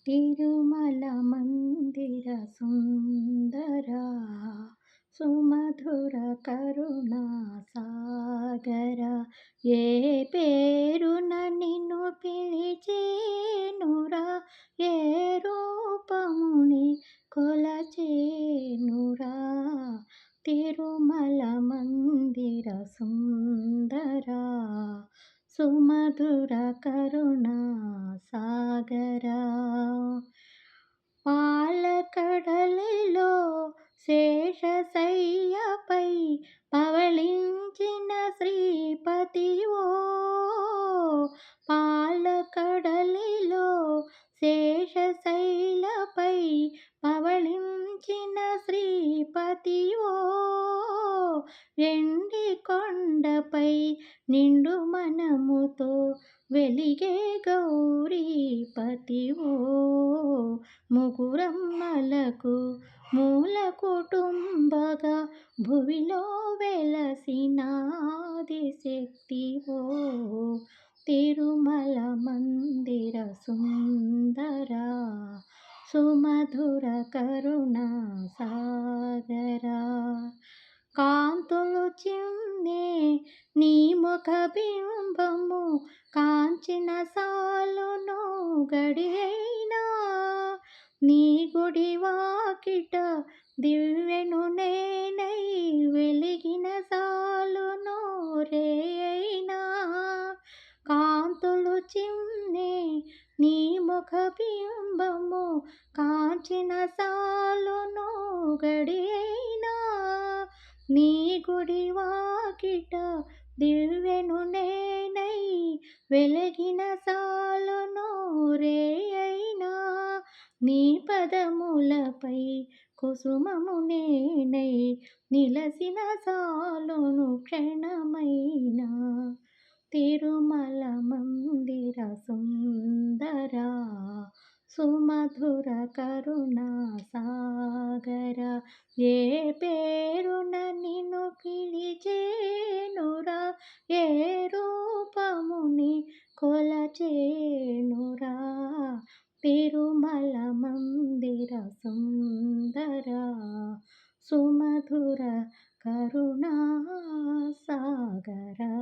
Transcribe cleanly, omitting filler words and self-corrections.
తిరుమల మందిర సుందరా సుమధుర కరుణా సాగర ఏ పేరున నిన్ను పిలిచేనురా ఏ రూపముని కొలచేనురా తిరుమల మందిర సుందరా సుమధుర కరుణా సాగరా పాలకడలిలో శేషశయ్యపై పవళించిన శ్రీపతివో పాలకడలిలో శేషశైలపై పవళించిన శ్రీపతివో వెండి కొండపై నిండు మనముతో వెలిగే గౌరీపతివో ముగురమ్మలకు మూల కుటుంబగా భువిలో వెలసినాది శక్తివో తిరుమల మందిర సుందరా సుమధుర కరుణా సాగరా కాంతులు చిన్నే నీ ముఖ బింబము కాంచిన సాలును గడియైనా నీ గుడి వాకిట దివ్వెను నేనై వెలిగిన సాలును రేయైనా కాంతులు చిన్నే నీ ముఖ బింబము కాంచిన సాలును గడియైనా నీ గుడి వాకిట దివ్వెను నేనై వెలిగిన సాలును రేయైనా నీ పదములపై కుసుమము నేనై నిలసిన సాలును క్షణమైనా తిరుమల మందిర సుందరా సుమధుర కరుణా సాగర ఏ పేరున నిన్ను పిలిచేనురా ఏ రూపముని కొలచేనురా తిరుమల మందిర సుందరా సుమధుర కరుణా సాగరా